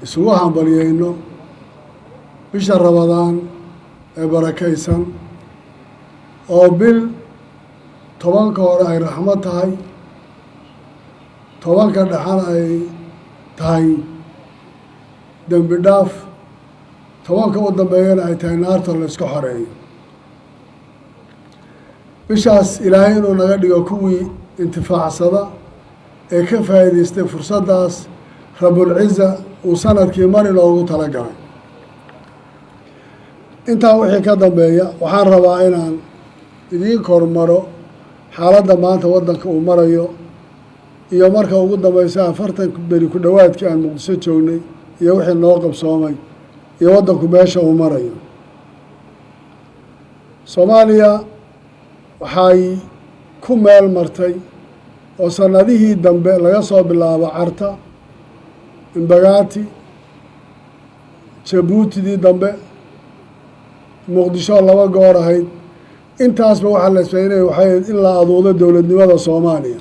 isugu hambalyayno bisha Ramadaan ee barakaysan oo bil tobanka hore ay raxmad tahay, tobanka dhaxan ay tahay dembi dhaaf, tobanka u dambeeyana ay tahay naarta la iska xoreeyo. bishaas ilaahay inuu naga dhigo kuwii intifaacsada ee ka faa'iidaystay fursaddaas Rabbulciza uu sanadkii mar inoogu talagalay. intaa wixii ka dambeeya waxaan rabaa inaan idiin kormaro xaaladda maanta waddanka uu marayo iyo marka ugu dambaysa 40 beri ku dhowaadkii aan Muqdisho joognay iyo wixii noo qabsoomay iyo waddanku meesha uu marayo. Soomaaliya waxay ku meel martay oo sanadihii dambe laga soo bilaabo Carta, Imbagaati, Jabuutidii dambe, Muqdisho laba goor ahayd. intaasba waxaa la isfaynay waxay in la aduudo dowladnimada Soomaaliya.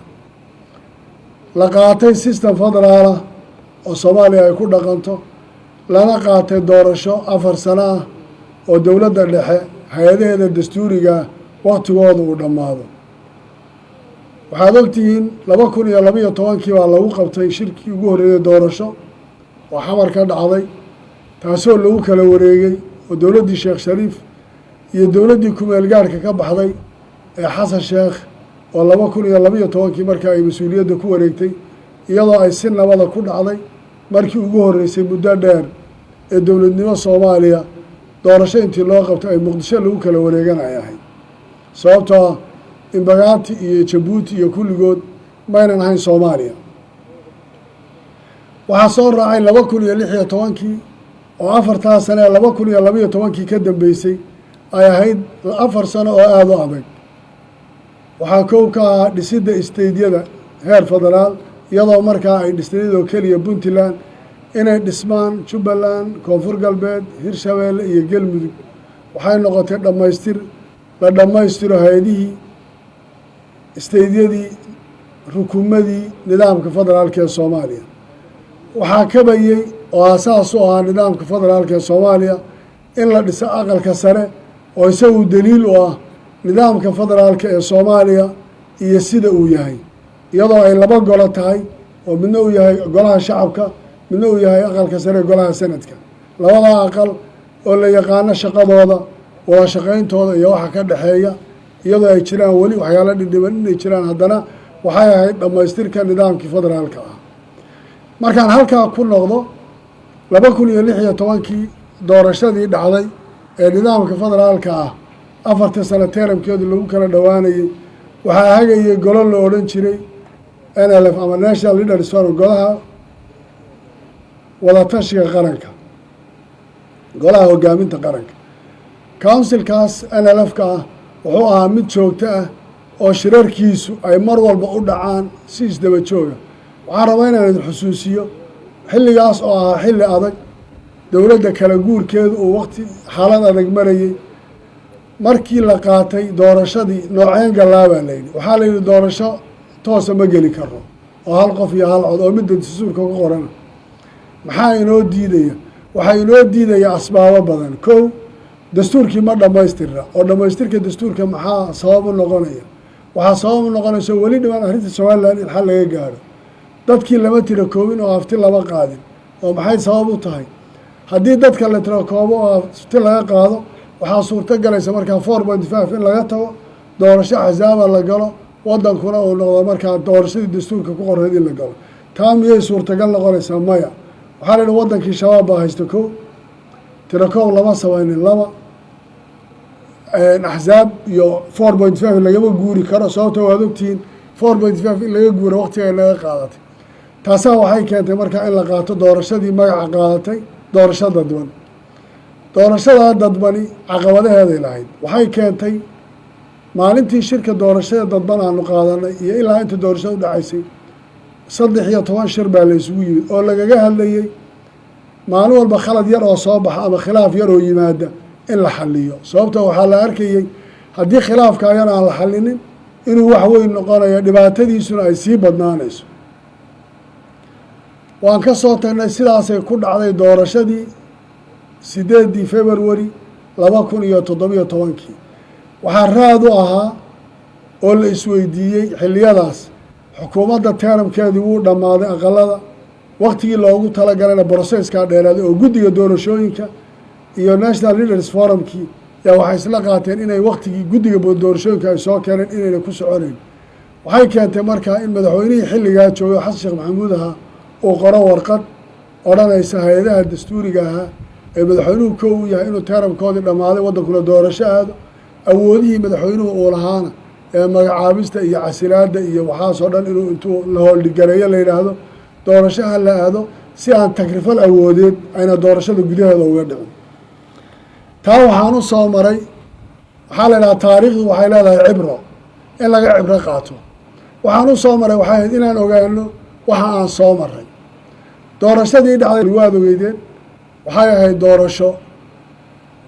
la qaatay system federaal ah oo Soomaaliya ay ku dhaqanto, lana qaatay doorasho 4 sano ah oo dowladda dhexe hay-adaheeda dastuuriga waqtigooda uu dhammaado. waxaad ogtihiin 2012 baa lagu qabtay shirkii ugu horreeyay doorasho oo xamar ka dhacday, taasoo lagu kala wareegay oo dowladdii Sheekh Shariif iyo dowladdii kumeel gaarka ka baxday ee Xasan Sheekh oo 2012 markaa ay mas-uuliyadda ku wareegtay iyadoo ay si nabada ku dhacday markii ugu horreysay muddo dheer ee dowladnimo Soomaaliya doorasho intii loo qabtay ay Muqdisho lagu kala wareeganay ahayd. sababtoo ah Imbagaati iyo Jabuuti iyo kulligood maynan ahayn Soomaaliya. waxaa soo raacay 2016 oo 4 sano ee 2012 ka dambeysay ay ahayd 4 sano oo aad u adag. waxaa koob ka ahaa dhisidda isteydyada heer federaal iyadoo markaa ay dhisnayadoo keliya Puntland inay dhismaan Jubbaland, Koonfur Galbeed, Hirshabeelle iyo Galmudug. waxay noqotay dhammaystir la dhammaystiro hay-adihii isteydyadii rukuumadii nidaamka federaalka ee Soomaaliya. waxaa kabayey oo aasaas u ahaa nidaamka federaalka ee Soomaaliya in la dhiso aqalka sare oo isagu daliil u ah nidaamka federaalka ee Soomaaliya iyo sida uu yahay, iyadoo ay laba golo tahay oo midna uu yahay golaha shacabka midna uu yahay aqalka sare golaha sanadka. labada aqal oo la yaqaano shaqadooda, wada shaqayntooda iyo waxa ka dhaxeeya, iyadoo ay jiraan weli waxyaalo dhindhiban inay jiraan, haddana waxay ahayd dhammaystirka nidaamkii federaalka ah. markaan halkaa ku noqdo 2016 doorashadii dhacday ee nidaamka federaalka ah 4 sano teeramkeedu lagu kala dhowaanayay waxaa hagayay golo la odhan jiray NLF ama National Leaders Forum, golaha wadatashiga qaranka, golaha hogaaminta qaranka. councilkaas NLF-ka ah wuxuu ahaa mid joogto ah oo shirarkiisu ay mar walba u dhacaan si isdaba jooga. waxaan rabaa inaan idin xusuusiyo xilligaas oo ahaa xilli adag, dowladda kala guurkeedu uu waqti xaalad adag marayay. markii la qaatay doorashadii nooceen gallaabaa la yidhi. waxaa la yidhi doorasho toosa ma geli karo oo hal qof iyo hal cod oo midda dastuurka ku qorana. maxaa inoo diidaya? waxaa inoo diidaya asbaabo badan. kow, dastuurkii ma dhammaystirna oo dhammaystirka dastuurka maxaa sabab u noqonaya? waxaa sabab u noqonaysa weli dhiban arrinta Somaliland in xal laga gaaro. dadkii lama tira koobin oo hafti lama qaadin. oo maxay sabab u tahay? haddii dadka la tira koobo oo hafti laga qaado waxaa suurto galaysa markaa 4.5 in laga tago, doorasho axsaaba la galo, waddankuna uu noqdo markaa doorashadii dastuurka ku qoreyd in la galo. taa miyay suurtagal noqonaysaa? maya. waxaa la yidhi waddankii shabaab baa haysta. kow, tira koob lama samaynin. laba, axsaab iyo 4.5 lagama guuri karo, sababto waad ogtihiin 4.5 in laga guuro waqtiga ay naga qaadatay. taasaa waxay keentay markaa in la qaato doorashadii magaca qaadatay doorasho dadban. doorashadaa dadbani caqabadaheeday lahayd. waxay keentay maalintii shirka doorashada dadban aanu qaadanay iyo ilaa inta doorashada u dhacaysay 13 shir baa la isugu yimid oo lagaga hadlayay maalin walba khalad yar oo soo baxa ama khilaaf yar oo yimaada in la xaliyo. sababta waxaa la arkayay haddii khilaafka ayana aan la xalinin inuu wax weyn noqonayo, dhibaatadiisuna ay sii badnaanayso. waan ka soo tagnay sidaasay ku dhacday doorashadii 8 February 2017 waxaa raad u ahaa oo la isweydiiyey xilliyadaas xukuumadda teeramkeedii wuu dhammaaday aqalada waqtigii loogu talagalana broseska dheeraaday oo guddiga doorashooyinka iyo National Leaders Forumkii yaa waxay isla qaateen inay waqtigii guddiga doorashooyinka ay soo keeneen inayna ku soconayn waxay keentay markaa in madaxweynihii xilligaa joogay xasan sheekh maxamuud ahaa uu qoro warqad odhanaysa hay-adaha dastuuriga ahaa ee madaxweynuhu kow u yahay inuu teeramkoodii dhammaaday waddankuna doorasho aado awoodihii madaxweynuhu uu lahaana ee magacaabista iyo casilaadda iyo waxaasoo dhan inuu intuu la hooldhigareeyo la yidhaahdo doorashaha la aado si aan takrifal awoodeed ayna doorashada gudaheeda uga dhicin taa waxaan u soo maray waxaa la idhaha taariikhdu waxay leedahay cibro in laga cibro qaato waxaan u soo maray waxay ahayd inaan ogaano waxa aan soo maray doorashadii dhacday waad ogeydeen waxay ahayd doorasho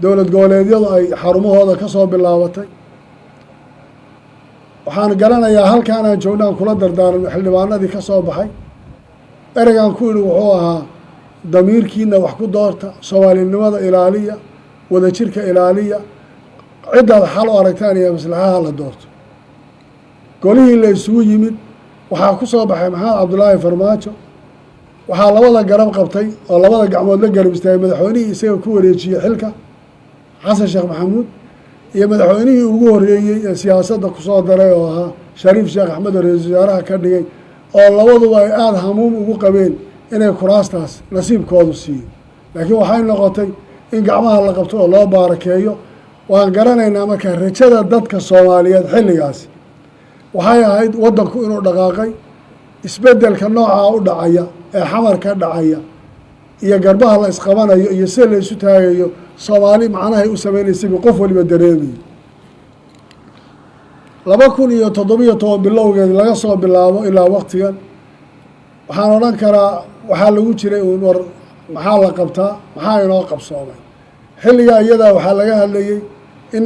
dowlad goboleedyadu ay xarumahooda ka soo bilaabatay waxaan garanayaa halkaan aan joognaan kula dardaaranno xildhibaanadii ka soo baxay ereygaan ku idhi wuxuu ahaa damiirkiina wax ku doorta soomaalinimada ilaaliya wadajirka ilaaliya ciddaad xal u aragtaan iyo maslaxaha la doorto golihii la isugu yimid waxaa ku soo baxay maxamed cabdulaahi farmaajo waxaa labada garab qabtay oo labada gacmood la garab istaagay madaxweynihii isaga ku wareejiyey xilka xasan sheekh maxamuud iyo madaxweynihii ugu horreeyey ee siyaasadda kusoo daray oo ahaa shariif sheekh axmed oo ra-iisul wasaaraha ka dhigay oo labaduba ay aada hamuum ugu qabeen inay kuraastaas nasiibkoodu siiyo laakiin waxay noqotay in gacmaha la qabto oo loo baarakeeyo waan garanaynaa markaa rajada dadka soomaaliyeed xilligaasi waxay ahayd waddanku inuu dhaqaaqay isbeddelka noocaa u dhacaya ee xamar ka dhacaya iyo garbaha la isqabanayo iyo sida la isu taagayo soomaali macnahay u samaynaysayba qof waliba dareemayay 2017 bilowgeed laga soo bilaabo ilaa waqtigan waxaan odhan karaa waxaa lagu jiray uun war maxaa la qabtaa maxaa inoo qabsoomay xilligaa iyadaa waxaa laga hadlayey in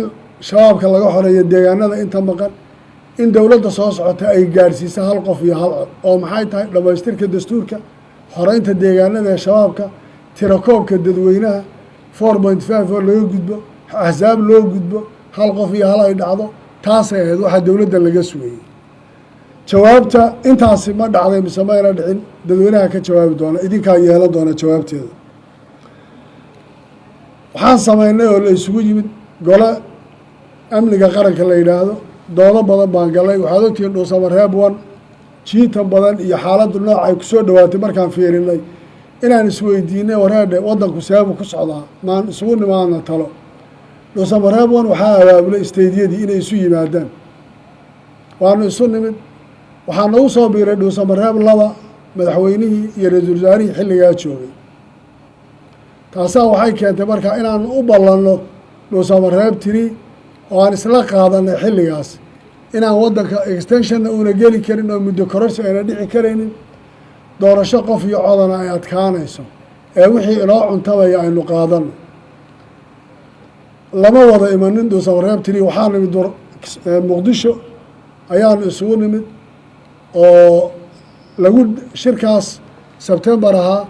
shabaabka laga xoreeyo deegaanada inta maqan in dowladda soo socota ay gaadhsiisa hal qof iyo hal cod oo maxay tahay dhammaystirka dastuurka xoreynta deegaanada ee shabaabka tirakoobka dadweynaha 4.5 oo laga gudbo axsaab loo gudbo hal qof iyo hal ay dhacdo taasay ahayd waxaa dowladda laga sugayey jawaabta intaasi ma dhacday mise mayna dhicin dadweynaha ka jawaabi doona idinkaa yeelan doona jawaabteeda waxaan samaynay oo la isugu yimid gole amniga qaranka la yidhaahdo doodo badan baan galay waxaad ogtihiin dhuusamareeb 1 jiitan badan iyo xaaladdu nooc ay kusoo dhowaatay markaan fiirinay inaan isweydiinay wareedhe waddanku seebu ku socdaa maan isugu nimaadna talo dhuusamareeb 1 waxaa abaabulay isteydyadii inay isu yimaadaan waanu isu nimid waxaa nagu soo biiray dhuusamareeb 2 madaxweynihii iyo ra-iisul wasaarihii xilligaa joogay taasaa waxay keentay markaa inaan u ballanno dhuusamareeb 3 oo aan isla qaadanay xilligaas inaan waddanka extensionna una geli karin oo muddo kororsi ayna dhici karaynin doorasho qof iyo codana ay adkaanayso ee wixii inoo cuntabaya aynu qaadanno lama wada imanin dhuusamareeb 3 waxaa nimid muqdisho ayaanu isugu nimid oo lagu shirkaas sebtembar ahaa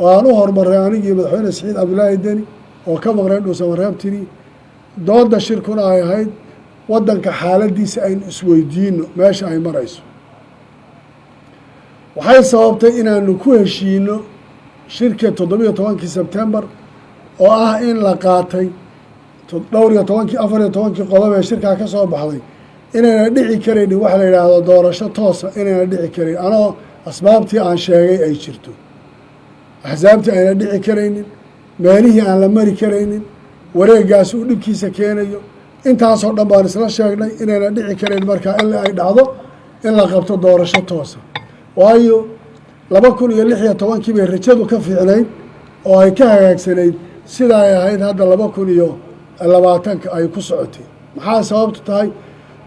oo aan u hormaray anigii madaxweyne saciid cabdulaahi deni oo ka maqnay dhuusamareeb 3 dooda shirkuna ay ahayd waddanka xaaladiisa aynu isweydiino meesha ay marayso waxay sababtay inaanu ku heshiino shirka 17 Sebtembar oo ah in la qaatay 14 qodob ee shirkaa ka soo baxday inayna dhici karaynin waxa la yidhaahdo doorasho toosa inayna dhici karayn anoo asbaabtii aan sheegay ay jirto axsaabtii ayna dhici karaynin meelihii aan la mari karaynin wareegaasi uu dhibkiisa keenayo intaasoo dhan baan isla sheegnay inayna dhici karayn markaa in ay dhacdo in la qabto doorasho toosa waayo 2016 bay rajadu ka fiicnayd oo ay ka hagaagsanayd sida ay ahayd hadda 2020 ay ku socotay maxaa sababtu tahay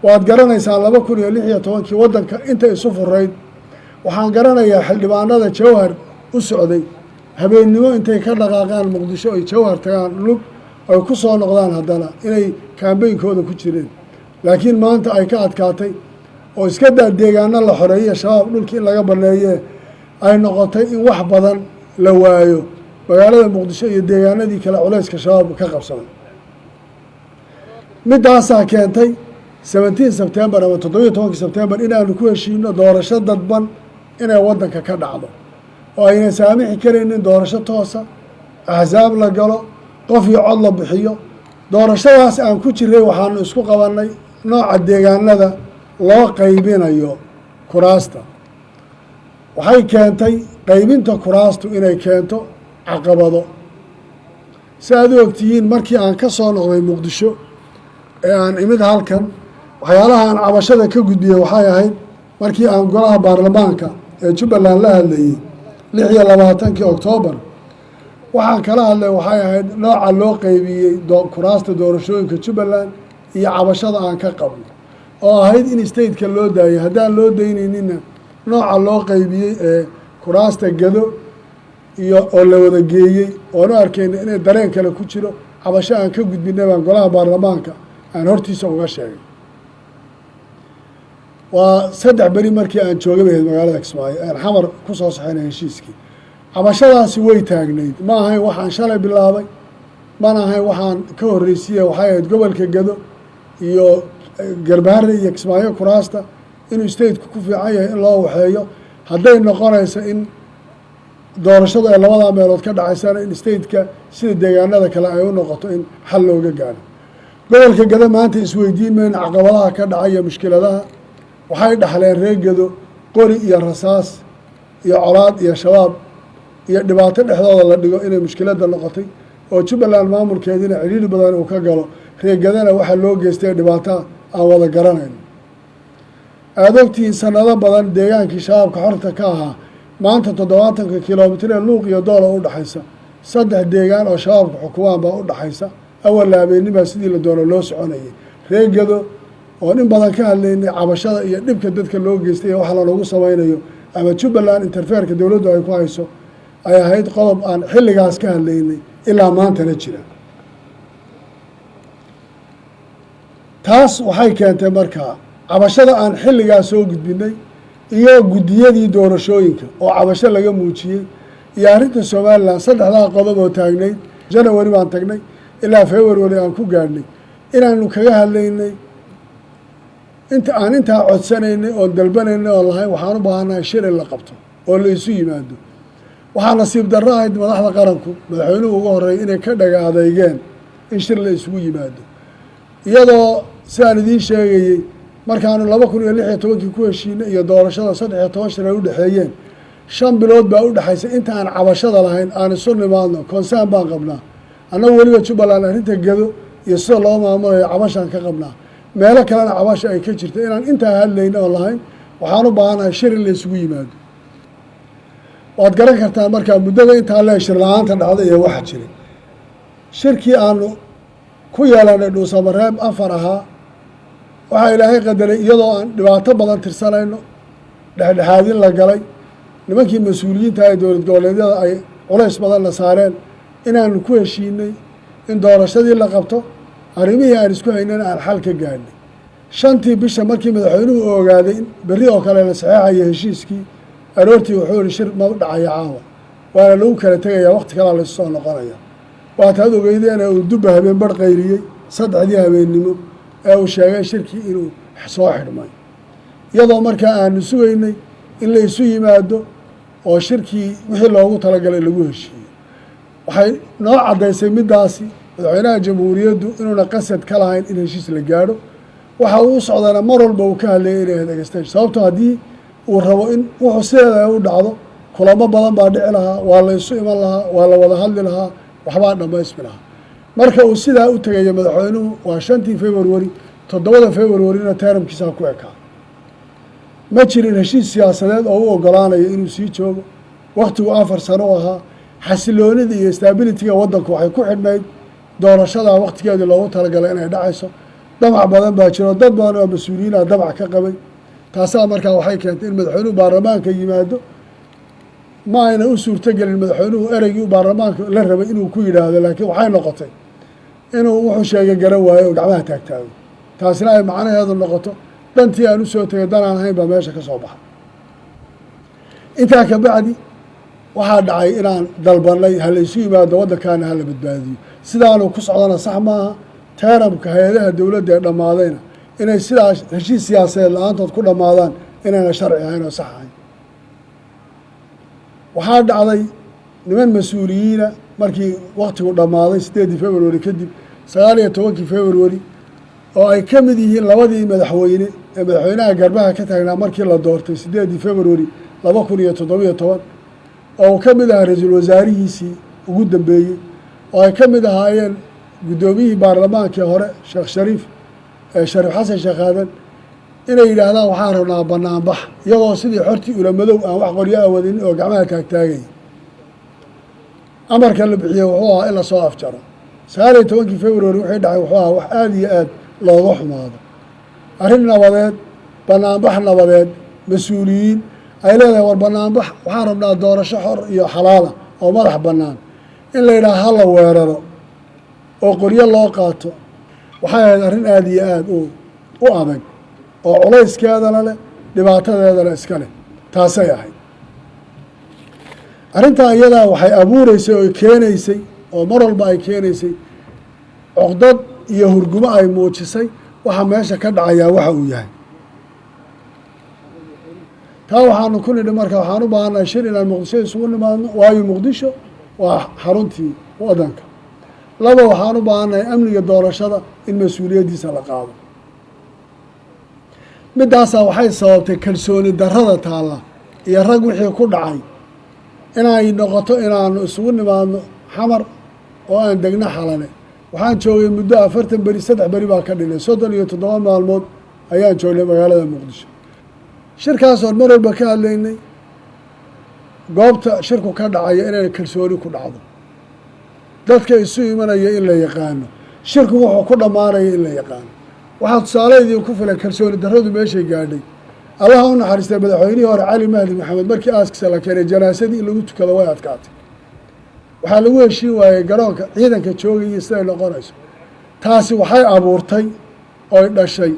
waad garanaysaa 2016 waddanka inta isu furayd waxaan garanayaa xildhibaanada jawhar u socday habeennimo intay ka dhaqaaqaan muqdisho ay jawhar tagaan lug ay ku soo noqdaan haddana inay kaambeynkooda ku jireen laakiin maanta ay ka adkaatay oo iska daa deegaano la xoreeye shabaab dhulkii in laga baneeye ay noqotay in wax badan la waayo magaalada muqdisho iyo deegaanadii kale culayska shabaab ka qabsaday. midaasaa keentay 17 Sebtembar ama 17 Sebtembar inaanu ku heshiino doorasho dadban inay waddanka ka dhacdo oo ayna saamixi karaynin doorasho toosa, axsaab la galo, qof iyo cod la bixiyo. doorashadaas aan ku jiray waxaanu isku qabannay nooca deegaanada loo qaybinayo kuraasta. waxay keentay qaybinta kuraastu inay keento caqabado. si aad u ogtihiin markii aan ka soo noqday muqdisho ee aan imid halkan, waxyaalaha aan cabashada ka gudbiyey waxay ahayd markii aan golaha baarlamaanka ee Jubbaland la hadlayey 26 Oktoobar. waxaan kala hadlay waxay ahayd nooca loo qaybiyey kuraasta doorashooyinka Jubbaland iyo cabashada aan ka qabno oo ahayd in stateka loo daayay. haddaan loo daynaynina nooca loo qaybiyey ee kuraasta gado iyo oo la wada geeyey oonu arkayna inay dareen kale ku jiro. cabasho aan ka gudbinay baan golaha baarlamaanka aan hortiisa uga sheegay. waa 3 beri markii aan joogay bahayd magaalada Kismaayo aan xamar ku soo saxaynay heshiiskii. cabashadaasi way taagnayd, ma ahayn waxaan shalay bilaabay, mana ahayn waxaan ka horreysiiyey. waxay ahayd gobolka gado iyo Garbaharre iyo Kismaayo kuraasta inuu stateku ku fiican yahay in loo waxeeyo. hadday noqonayso in doorashadu ay labadaa meelood ka dhacaysana in stateka sida deegaanada kale ay u noqoto in xal looga gaaro. gobolka gado maanta isweydiin mayno caqabadaha ka dhacaya mushkiladaha. waxay dhaxleen reer gado qori iyo rasaas iyo colaad iyo shabaab iyo dhibaato dhexdooda la dhigo inay mushkiladda noqotay oo Jubbaland maamulkeedina ciriiri badan uu ka galo. reer gadana waxaa loo geystay dhibaato aan wada garanayno. aad ogtihiin sanado badan deegaankii shabaabka xorta ka ahaa maanta 70 kilomitir ee luuq iyo doola u dhaxaysa 3 deegaan oo shabaabka xukumaan baa u dhaxaysa. awal habeenimo sidii la doono loo soconayay. reer gado oo in badan ka hadlaynay cabashada iyo dhibka dadka loo geystay waxa la lagu samaynayo ama Jubbaland interferka dawladdu ay ku hayso ay ahayd qodob aan xilligaas ka hadlaynay ilaa maantana jira. taas waxay keentay markaa cabashada aan xilligaas soo gudbinay iyo guddiyadii doorashooyinka oo cabasho laga muujiyey iyo arrinta Somaliland 3 qodob oo taagnayd. January baan tagnay ilaa February aan ku gaadhnay inaanu kaga hadlaynay intaa codsanaynay oo dalbanaynay oo lahayn waxaan u baahanahay shir in la qabto oo la isu yimaado. waxaa nasiib darro ahayd madaxda qaranku madaxweynuhu ugu horreeyay inay ka dhaga adeygeen in shir la isugu yimaado iyadoo sidaan idiin sheegayey markaanu 2016 ku heshiinay iyo doorashada 13 shir ay u dhexeeyeen 5 bilood baa u dhaxaysa inta aan cabashada lahayn aan isu nimaadno concern baan qabnaa. annagu weliba Jubbaland arrinta gado iyo sida loo maamulayo cabashaan ka qabnaa. meelo kalena cabasho ay ka jirta inaan intaa hadlayna oo lahayn waxaan u baahanahay shir in la isugu yimaado. waad garan kartaan markaa muddada intaa le shir la-aanta dhacday iyo waxa jiray. shirkii aanu ku yeelanay dhuusamareeb 4 ahaa waxaa ilaahay qadaray iyadoo aan dhibaato badan tirsanayno dhexdhexaadin la galay. nimankii mas-uuliyiinta ee dowlad goboleedyada ay culays badan la saareen inaanu ku heshiinay in doorashadii la qabto. arrimihii aan isku haynana aan xal ka gaadhnay. 5tii bisha markii madaxweynuhu ogaaday in berri oo kale la saxeexayo heshiiskii aroortii wuxuu yihi shir ma dhacaya caawa waana lagu kala tegayaa waqti kalaa laysu soo noqonaya. waataad ogeydeen uu dubba habeen bar qayriyey 3dii habeennimo ee uu sheegay shirkii inuu soo xidhmay iyadoo markaa aanu sugaynay in la isu yimaado oo shirkii wixii loogu talagalay lagu heshiiyo. waxay noo caddaysay middaasi madaxweynaha jamhuuriyaddu inuuna qasad ka lahayn in heshiis la gaadho. waxa uu u socdana mar walba uu ka hadlayay inay dhegeystaan. sababto haddii uu rabo in wuxuu sideeda u dhacdo kulamo badan baa dhici lahaa, waa la isu iman lahaa, waa la wada hadli lahaa, waxbaa dhammaysmi lahaa. marka uu sidaa u tegaya madaxweynuhu waa 5 February 7 Februaryna teeramkiisaa ku ekaa. ma jirin heshiis siyaasadeed oo u ogolaanayo inuu sii joogo. waqtigu 4 sano u ahaa. xasiloonida iyo stabilityga waddanku waxay ku xidhnayd doorashadaa waqtigeedii loogu talagalay inay dhacayso. damac badan baa jiro, dad badan oo mas-uuliyiina damac ka qabay. taasaa markaa waxay keentay in madaxweynuhu baarlamaanka yimaado. ma ayna u suurtogelin madaxweynuhu ereygii baarlamaanka la rabay inuu ku yidhaahdo, laakiin waxay noqotay inuu wuxuu sheegay garan waayo oo gacmaha taagtaago. taasina ay macnaheedu noqoto dantii aan u soo tegay danaan ahayn baa meesha ka soo baxay. intaa ka bacdi waxaa dhacay inaan dalbanay hala isu yimaado waddankaana hala badbaadiyo sidaanu ku socdana sax maaha teenabka hay-adaha dowladda ee dhammaadayna inay sidaas heshiis siyaasadeed la-aantood ku dhammaadaan inayna sharci ahayn oo sax ahayn waxaa dhacday niman mas-uuliyiina markii waktigu dhammaaday 8 February kadib 19 February oo ay ka mid yihiin labadii madaxweyne ee madaxweynaha garbaha ka taagnaa markii la doortay 8 February 2017 oo ka mid ahaa ra-iisul wasaarihiisii ugu dambeeyey oo ay ka mid ahaayeen guddoomiyihii baarlamaankii hore Sheekh Shariif Xasan Sheekh Aadan inay yidhaahdaan waxaan rabnaa banaanbax iyagoo sidii xortii ulamadow aan wax qoryo awadin oo gacmaha taagtaagay amarka la bixiyey wuxuu ahaa in la soo afjaro 19 February wixii dhacay wuxuu ahaa wax aad iyo aad looga xumaado arrin nabadeed banaanbax nabadeed mas-uuliyiin ay leedahay war banaanbax waxaan rabnaa doorasho xor iyo xalaala oo madax bannaan in la yidhaaha hala weeraro oo qoryo loo qaato waxay ahayd arrin aad iyo aad u adag oo culayskeedana leh dhibaatadeedana iska leh taasay ahayd arrintaa iyadaa waxay abuureysay oo keenaysay oo mar walba ay keenaysay cuqdad iyo hurgumo ay muujisay waxa meesha ka dhacayaa waxa uu yahay taa waxaanu ku nidhi marka waxaan u baahannahay shir inaan muqdisho isugu nimaadno waayo muqdisho waa xaruntii waddanka laba waxaan u baahannahay amniga doorashada in mas-uuliyaddiisa la qaado middaasaa waxay sababtay kalsooni darrada taalla iyo rag wixii ku dhacay inay noqoto inaanu isugu nimaadno xamar oo aan degno xalane waxaan joogay muddo 40 beri 3 beri baa ka dhinay 37 maalmood ayaan joognay magaalada muqdisho shirkaasoon mar walba ka hadlaynay goobta shirku ka dhacaya inay kalsooni ku dhacdo dadka isu imanaya in la yaqaano shirku wuxuu ku dhammaanaya in la yaqaano waxaa tusaale idinku filan kalsooni darradu meeshay gaadhay allaha u naxariistay madaxweynihii hore cali mahdi maxamed markii aaskiisa la keenay janaasadii in lagu tukado way adkaatay waxaa lagu heshiin waayey garoonka ciidanka joogayay siday noqonayso taasi waxay abuurtay oy dhashay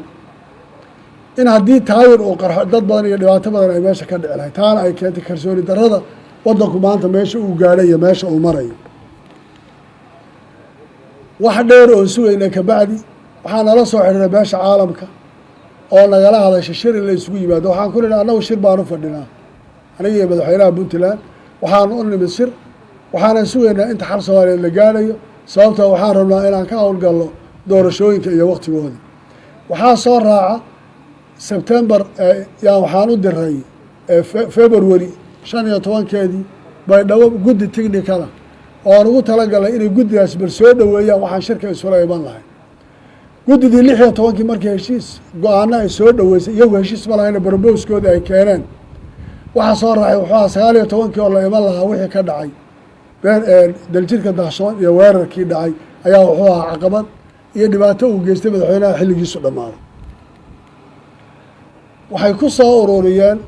in haddii taayir uu qarxo dad badan iyo dhibaato badan ay meesha ka dhici lahay taana ay keentay kalsooni darrada waddanku maanta meesha uu gaadhay iyo meesha uu marayo wax dheer oon sugayna kabacdi waxaa nala soo xidhiiray beesha caalamka oo nagala hadashay shir in la isugu yimaado waxaan ku nidhi annagu shir baan u fadhinaa aniga iyo madaxweynaha puntland waxaanu u nimid shir waxaanan sugaynaa inta xal soomaaliyeed la gaadhayo sababtoo waxaan rabnaa inaan ka howlgalno doorashooyinka iyo waktigoodii waxaa soo raaca sebtembar yaan waxaan u diray February 15 baydhabo guddi technicala oo aan ugu talagalay inay guddigaas bar soo dhoweeyaan waxaan shirka isula iman lahay guddidii 16 markii heshiis go-aano ay soo dhoweysay iyagu heshiis ma lahayna barboskooda ay keeneen waxaa soo raacay wuxuu ahaa 19 oo la iman lahaa wixii ka dhacay daljirka daahsoon iyo weerarkii dhacay ayaa wuxuu ahaa caqabad iyo dhibaato uu geystay madaxweynaha xilligiisu dhammaaday waxay ku soo ururiyeen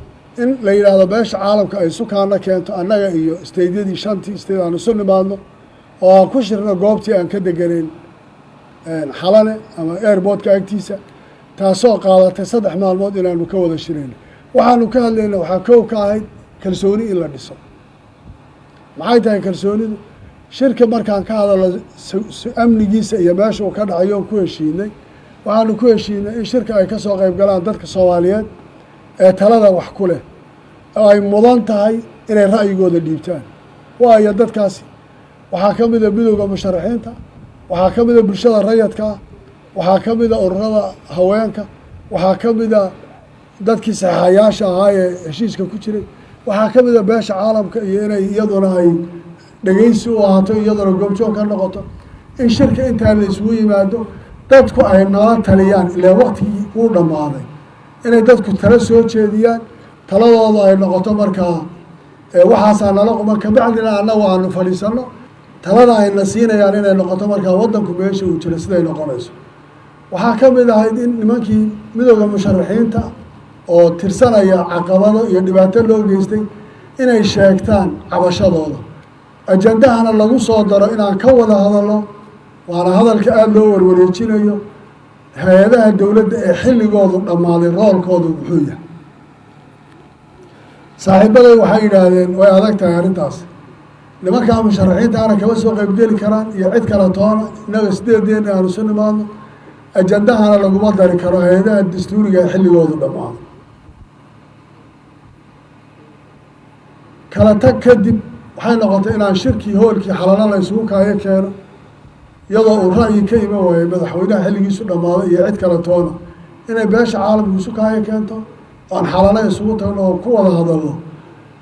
in la yidhaahdo beesha caalamka ay sukaana keento annaga iyo isteydyadii 5 isteyd aan isu nimaadno oo aan ku shirno goobtii aan ka deganayn xalane ama airportka agtiisa taasoo qaadatay 3 maalmood inaanu ka wada shirayno waxaanu ka hadlayna waxaa kow ka ahayd kalsooni in la dhiso maxay tahay kalsoonidu shirka markaan ka hadalno amnigiisa iyo meesha uu ka dhacayo oon ku heshiinay waxaanu ku heshiinay in shirka ay ka soo qayb galaan dadka Soomaaliyeed ee talada wax ku leh oo ay mudan tahay inay ra'yigooda dhiibtaan waayo dadkaasi waxaa ka mid ah midowga musharaxiinta waxaa ka mid ah bulshada rayadka waxaa ka mid ah ururada haweenka waxaa ka mid ah dadkii saxaayaasha ahaa ee heshiiska ku jiray waxaa ka mid ah beesha caalamka iyo inay iyaduna ay dhegeysi u ahaato iyaduna goobjoog ka noqoto in shirka intaa la isugu yimaado dadku ay nala taliyaan ilaa waqtigii uu dhammaaday inay dadku tala soo jeediyaan taladooda ay noqoto markaa waxaasaa nala quman kabacdina annagu aanu fadhiisanno talada ayna siinayaan inay noqoto markaa waddanku meesha uu jiro siday noqonayso waxaa ka mid ahayd in nimankii midowda musharaxiinta oo tirsanaya caqabado iyo dhibaato loo geystay inay sheegtaan cabashadooda ajandahana lagu soo daro inaan ka wada hadalno waana hadalka aada loo warwareejinayo hay-adaha dowladda ee xilligoodu dhammaaday roolkoodu muxuu yahay saaxiibaday waxay yidhaahdeen way adag tahay arrintaas nimankaa musharaxiinta ana kama soo qaybgeli karaan iyo cid kale toona innaga sideedeena aanu isu nimaadno ajandahana laguma dari karo hay-adaha dastuuriga ee xilligoodu dhammaado kala tag kadib waxay noqotay inaan shirkii hoolkii xalalo la isugu kaayo keeno iyadoo uu ra'yi ka iman waayey madaxweynaha xilligiisu dhammaaday iyo cid kale toona inay beesha caalamku isu kaayo keento oan xalalo isugu tagno oo ku wada hadalno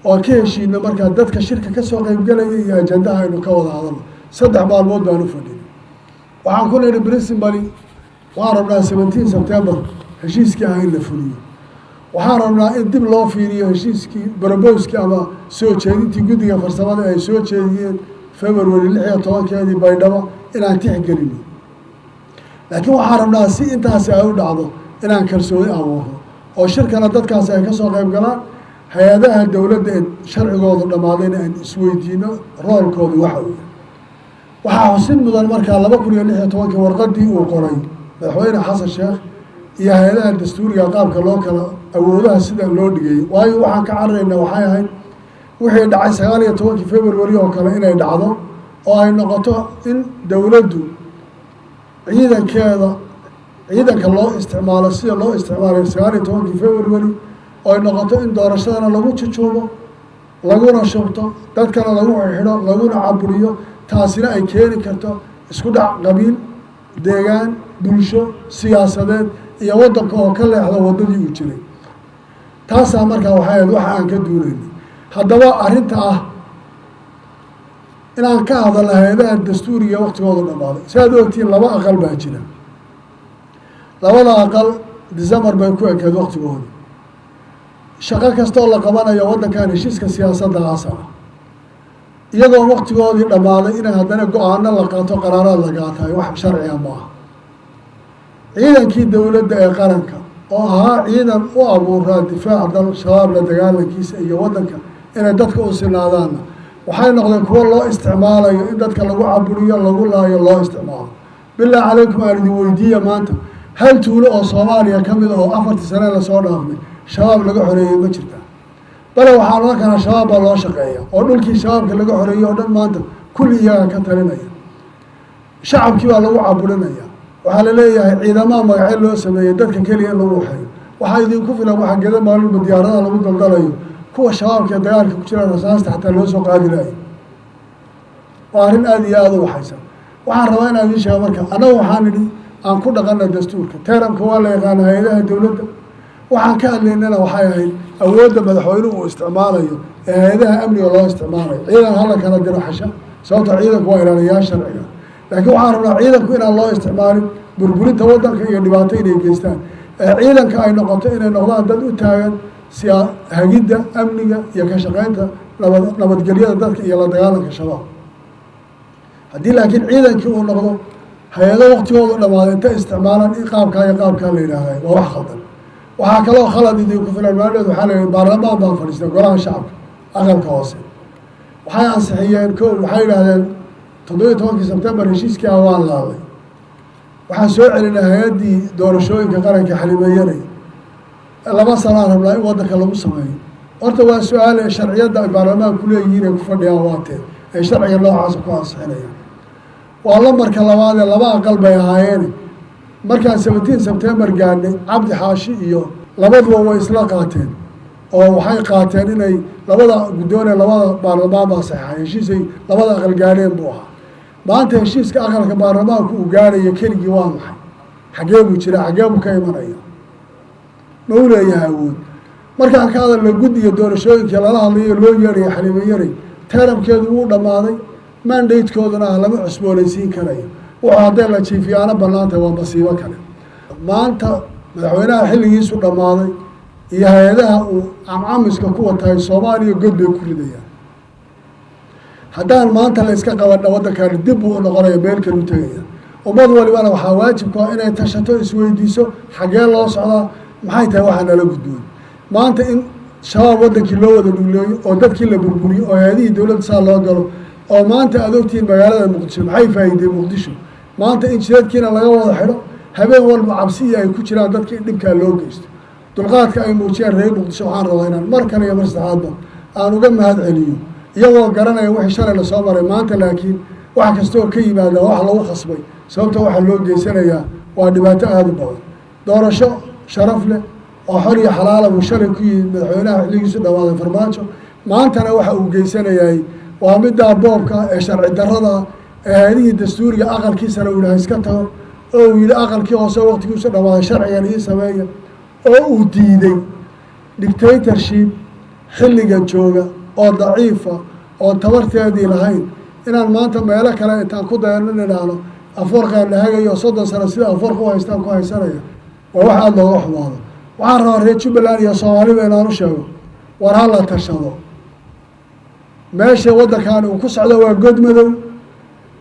oo ka heshiino markaa dadka shirka ka soo qaybgelaya iyo ajandaha aynu ka wada hadalno 3 maalmood baan u fadhinay waxaan ku leeyahay principally waxaan rabnaa 17 September heshiiskii ah in la fuliyo waxaan rabnaa in dib loo fiiriyo heshiiskii barabowskii ama soo jeedintii guddiga farsamada ay soo jeediyeen February 16 baydhabo inaan tixgelino laakiin waxaan rabnaa si intaasi ay u dhacdo inaan kalsooni abuurno oo shirkana dadkaasi ay ka soo qayb galaan hay-adaha dowladda ee sharcigoodu dhammaadayna aan isweydiino roolkoodu waxa uu waxaa xusin mudan markaa 2016 warqadii uu qoray madaxweyne xasan sheekh iyo hay-adaha dastuuriga qaabka loo kala awoodaha sida loo dhigay waayo waxaan ka cararaynaa waxay ahayd wixii dhacay 19 February oo kale inay dhacdo oo ay noqoto in dowladdu ciidanka loo isticmaalo sida loo isticmaalay 19 February oo ay noqoto in doorashadana lagu jujuubo laguna shubto dadkana lagu xidho laguna caburiyo taasina ay keeni karto isku dhac qabiil deegaan bulsho siyaasadeed iyo waddanka oo ka leexda waddadii uu jiray taasaa markaa waxay ahayd waxa aan ka duulaynay haddaba arrinta ah inaan ka hadalno hay-adaha dastuuriga waqtigooda dhammaaday si aad ogtiin 2 aqal baa jira 2 aqal December bay ku ekeed waqtigooda shaqo kastoo la qabanayo waddankan heshiiska siyaasadda asala iyadoo waqtigoodii dhammaaday inay haddana go-aano la qaato qaraaraad la qaatayo wax sharciga maaha ciidankii dowladda ee qaranka oo ahaa ciidan u abuuraa difaaca dal shabaab la dagaalankiisa iyo waddanka inay dadka u sinaadaanna waxay noqdeen kuwo loo isticmaalayo in dadka lagu caburiyo lagu laayo loo isticmaalo bilaa calaykum aan idin weydiiya maanta hal tuulo oo Soomaaliya ka mid oo 4 sano la soo dhaafay shabaab laga xoreeyay ma jirta bale waxaa loo kana shabaab baa loo shaqeeya oo dhulkii shabaabka laga xoreeyay oo dhan maanta kulli iyaga ka talinaya shacabkii baa lagu caburinaya waxaa la leeyahay ciidamada magacyo loo sameeyay dadka kaliya lagu waxay waxaa idinku filan waxa gada maalmo diyaarada lagu daldalayo kuwa shabaabka dagaalka ku jira rasaasta xataa loo soo qaadi lahayo waa arrin aad iyo aad u waxaysan waxaan rabaa inaan idin sheego marka anagu waxaan idhi aan ku dhaqanna dastuurka teeramka waa la yaqaana hay-adaha dowladda waxaan ka hadlaynana waxay ahayd awoodda madaxweynuhu uu isticmaalayo ee hay-adaha amniga loo isticmaalayo ciidan hala kala diro xasha sababta ciidanku waa ilaaliyaal sharciga laakiin waxaan rabnaa ciidanku inaan loo isticmaalin burburinta waddanka iyo dhibaato inay geystaan ee ciidanka ay noqoto inay noqdaan dad u taagan hagidda amniga iyo ka shaqaynta nabadgelyada dadka iyo la dagaalanka shabaab haddii laakiin ciidankii uu noqdo hay-ado waqtigoodu dhammaaday inta isticmaalaan in qaabkaa iyo qaabkaa la yidhaahday waa wax khaldan waxaa kaloo khalad idinku filan maadheed waxaa la yidhi baarlamaan baan fadhiistay golaha shacabka aqalka hoose waxay ansixiyeen waxay yidhaahdeen 17 September heshiiskii ah waan laalay waxaan soo celinay hay-addii doorashooyinka qaranka xalimeeyanay 2 sano aan rabnaa in waddanka lagu sameeyo horta waa su-aale sharciyadda ay baarlamaanku leeyihiin ay ku fadhiyaan waatee ay sharciga noocaasa ku ansixinayaan waa lambarka labaad ee 2 aqal bay ahaayeen markaan 17 September gaadhnay cabdi xaashi iyo labaduba way isla qaateen oo waxay qaateen inay labada guddoon ee labada baarlamaan baa saxeexay heshiisay 2 aqal gaadheen buu ahaa maanta heshiiska aqalka baarlamaanku uu gaadhayo keligii waa maxay xagee buu jira xagee buu ka imanaya ma u leeyahay awood markaan ka hadalno guddiga doorashooyinka lala hadlayo loo yeedhayo xalimeeyanay teeramkeedu wuu dhammaaday mandatekooduna lama cusboonaysiin karayo wuxuu hadday la jiifiyaano bannaantay waa masiibo kale maanta madaxweynaha xilligiisu dhammaaday iyo hay-adaha uu camcamiska ku watahay Soomaaliya god bay ku ridayaan haddaan maanta la iska qabadha waddankaani dib buu u noqonaya meel kale u tegaya ummad walibana waxaa waajibku ah inay tashato isweydiiso xaggee loo socdaa maxay tahay waxaa nala gudboon maanta in shabaab waddankii loo wada dhuuleeyo oo dadkii la burburiyo oo hay-adihii dowladda saa loo galo oo maanta aad ogtihiin magaalada muqdisho maxay faa'iideen muqdisho maanta in jidadkiina laga wada xidho habeen walba cabsi iyo ay ku jiraan dadka in dhibkaa loo geysto dulqaadka ay muujiyeen reer muqdisho waxaan rabaa inaan mar kale iyo mar saddexaadba aan uga mahad celiyo iyagoo garanaya wixii shalay la soo maray maanta laakiin wax kasta oo ka yimaada wax lagu khasbay sababta waxaa loo geysanayaa waa dhibaato aada u badan doorasho sharaf leh oo xor iyo xalaala buu shalay ku yimid madaxweynaha xilligiisu dhawaaday farmaajo maantana waxa uu geysanayay waa middaa boobka ee sharci darrada ee hay-adihii dastuuriga aqalkiisana uu yidhaha iska tago oo uu yidhi aqalkii hoose waqtigiisu dhawaaday sharcigan ii sameeya oo uu diiday dictatorship xilliga jooga oo daciifa oon tabarteedii lahayn inaan maanta meelo kale intaan ku dayano nidhaahno afoorkaan la hagayo 30 sano sida afoorka u haystaan ku haysanaya waa wax aada looga xumaado waxaan rabaa reer Jubbaland iyo Soomaaliba inaan u sheego war ha la tashado meesha waddankan uu ku socdo waa god madow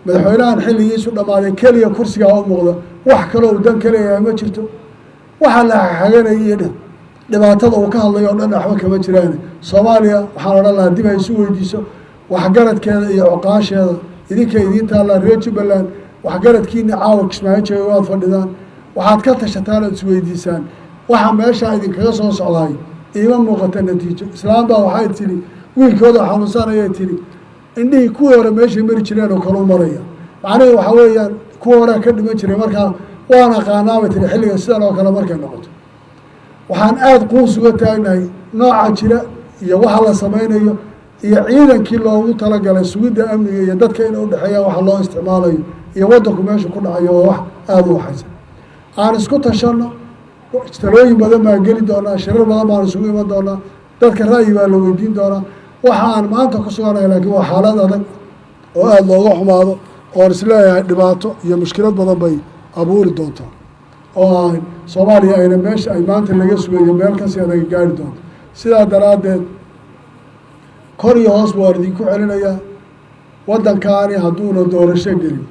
madaxweynahan xilligiisu dhammaaday keliya kursigaa u muuqda wax kaloo uu dan ka leeyahay ma jirto waxaa la xaganayay dhibaatada uu ka hadlayo oo dhan waxba kama jiraan Soomaaliya waxaan odhan lahaa dib ay isu weydiiso waxgaradkeeda iyo cuqaasheeda idinka idiin taalla reer Jubbaland waxgaradkiina caawa Kismaayo jooga waad fadhidaan waxaad ka tashataan oo isweydiisaan waxa meesha idinkaga soo socday iima muuqata natiijo islaam baa waxay tiri wiilkooda xanuunsanaya tiri indhihii kuwii hore meeshay mari jireen oo kale u maraya macnaheedu waxa weeyaan kuwa hore ka dhiman jiray markaa waan aqaanaaba tiri xilliga sidan oo kale markay noqoto waxaan aada quus uga taagnahay nooca jira iyo waxa la samaynayo iyo ciidankii loogu talagalay sugidda amniga iyo dadka inay udhexeeyaan waxa loo isticmaalayo iyo waddanku meesha ku dhacayo waa wax aada u waxaysan aan isku tashanno talooyin badan baan geli doonaa shirar badan baan isugu iman doonaa dadka ra'yi baa la weydiin doonaa waxa aan maanta ku suganahay laakiin waa xaalad adag oo aada looga xumaado oon isleeyahay dhibaato iyo mushkilad badan bay abuuri doontaa oo aan Soomaaliya ayna meesha ay maanta laga sugayo meel kasii adag gaari doonto sidaa daraaddeed kor iyo hoos baan idinku celinayaa waddankaani hadduuna doorasho gelin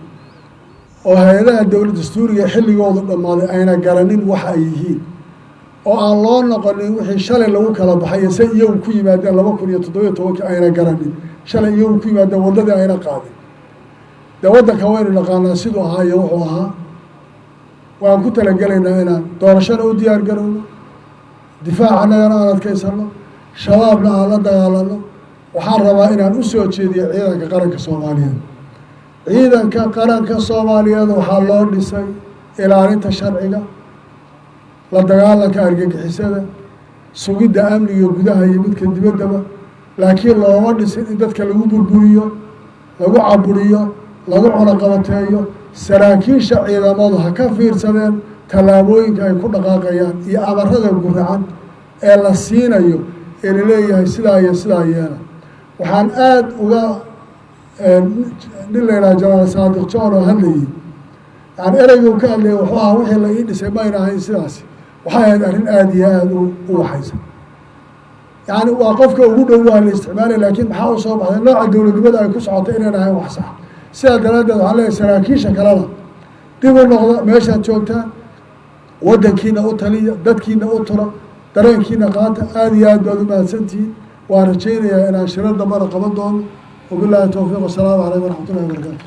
oo hay-adaha dowladda dastuuriga xilligoodu dhammaaday ayna garanin waxa ay yihiin oo aan loo noqonin wixii shalay lagu kala baxay say iyagu ku yimaadeen 2017 ayna garanin shalay iyagu ku yimaadeen waddadii ayna qaadin dee waddanka waynu naqaanaa siduu ahaa iyo wuxuu ahaa waan ku talagelaynaa inaan doorashana u diyaar garowno difaacannagana aan adkaysano shabaabna aan la dagaalano waxaan rabaa inaan u soo jeediyo ciidanka qaranka Soomaaliyeed ciidanka qaranka Soomaaliyeed waxaa loo dhisay ilaalinta sharciga la dagaalanka argagixisada sugidda amniga gudaha iyo midka dibaddaba laakiin looma dhisin in dadka lagu burburiyo lagu caburiyo lagu cunaqabateeyo saraakiisha ciidamadu ha ka fiirsadeen tallaabooyinka ay ku dhaqaaqayaan iyo amarada guracan ee la siinayo ee la leeyahay sidaa iyo sidaa yeela waxaan aada uga nin la yidhaha Jamaal Saadiq John oo hadlayay yani ereygu ka hadlayay wuxuu ahaa wixii la ii dhisay mayna ahayn sidaasi waxay ahayd arrin aada iyo aada u waxaysan yani waa qofka ugu dhow waa la isticmaalay laakiin maxaa u soo baxday nooca dowladnimada ay ku socotay inaan ahayn wax sax sidaa daraaddeed waxaan leeyahay saraakiisha kalena dib u noqda meeshaad joogtaan waddankiina u taliya dadkiina u tura dareenkiina qaata aada iyo aad baad u mahadsantihiin waan rajaynayaa inaan shirar dambana qaban doono wabilaahi towfiiq wasalaamu calaykum waraxmatullahi wabarakaatu